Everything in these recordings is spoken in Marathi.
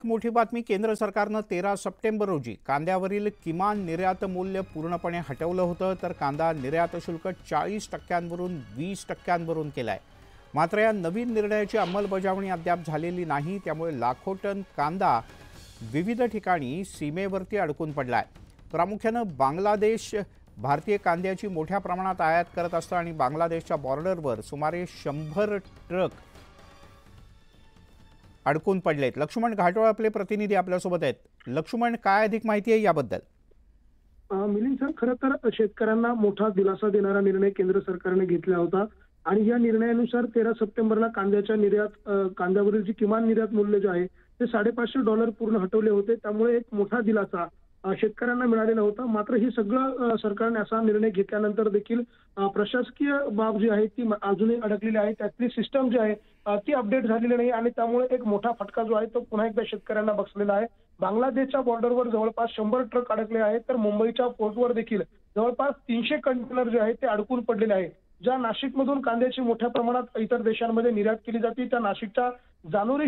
मोठी बातमी, केंद्र सरकारनं 13 सप्टेंबर रोजी कांद्यावरील किमान निर्यात मूल्य पूर्णपणे हटवलं होतं, तर कांदा निर्यात शुल्क 40% 20% केलंय. मात्र या नवीन निर्णयाची अंमलबजावणी अद्याप झालेली नाही, त्यामुळे लाखो टन कांदा विविध ठिकाणी सीमेवरती अडकून पडलाय. प्रामुख्यानं बांगलादेश भारतीय कांद्याची मोठ्या प्रमाणात आयात करत असतं आणि बांगलादेशच्या बॉर्डरवर सुमारे 100 ट्रक अडकून पडलेत. लक्ष्मण घाटोळ आपले प्रतिनिधी आपल्यासोबत आहेत. लक्ष्मण, काय अधिक माहिती आहे याबद्दल? मिलिंद सर, खरं तर शेतकऱ्यांना मोठा दिलासा देणारा निर्णय केंद्र सरकारने घेतला होता आणि या निर्णयानुसार 13 सप्टेंबरला कांद्यावरील जी किमान निर्यात मूल्य जे आहे ते $550 पूर्ण हटवले होते. त्यामुळे एक मोठा दिलासा शेतकऱ्यांना मिळालेला होता. मात्र ही सगळं सरकारने असा निर्णय घेतल्यानंतर देखील प्रशासकीय बाब जी आहे ती अजूनही अडकलेली आहे. त्यातली सिस्टम जी आहे ती अपडेट झालेली नाही आणि त्यामुळे एक मोठा फटका जो आहे तो पुन्हा एकदा शेतकऱ्यांना बसलेला आहे. बांगलादेशच्या बॉर्डरवर जवळपास 100 ट्रक अडकले आहेत, तर मुंबईच्या पोर्टवर देखील जवळपास 300 कंटेनर जे आहेत ते अडकून पडलेले आहेत. ज्या नाशिकमधून कांद्याची मोठ्या प्रमाणात इतर देशांमध्ये निर्यात केली जाते, त्या नाशिकच्या जानोरी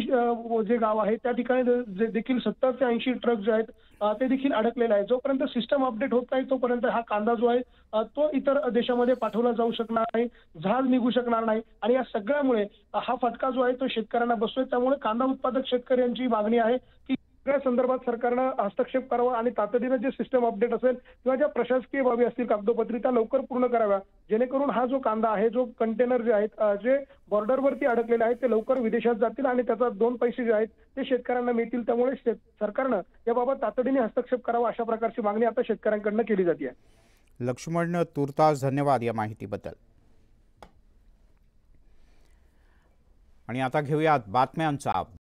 जे गाव आहे त्या ठिकाणी देखील 70 ते 80 ट्रक जे आहेत ते देखील अडकलेले आहेत. जोपर्यंत सिस्टम अपडेट होत नाही तोपर्यंत हा कांदा जो आहे तो इतर देशामध्ये पाठवला जाऊ शकणार नाही, जहाज निघू शकणार नाही आणि या सगळ्यामुळे हा फटका जो आहे तो शेतकऱ्यांना बसतोय. त्यामुळे कांदा उत्पादक शेतकऱ्यांची मागणी आहे की या संदर्भात सरकारनं हस्तक्षेप करावा आणि तातडीनं जे सिस्टम अपडेट असेल किंवा ज्या प्रशासकीय बाबी असतील कागदोपत्री त्या लवकर पूर्ण कराव्या, जेणेकरून हा जो कांदा आहे, जो कंटेनर जे आहेत जे बॉर्डरवरती अडकलेले आहेत ते लवकर विदेशात जातील आणि त्याचा 2 पैसे जे आहेत ते शेतकऱ्यांना मिळतील. त्यामुळे सरकारनं याबाबत तातडीने हस्तक्षेप करावा अशा प्रकारची मागणी आता शेतकऱ्यांकडून केली जाते. लक्ष्मण, तुर्तास धन्यवाद या माहितीबद्दल. आणि आता घेऊयात बातम्यांचा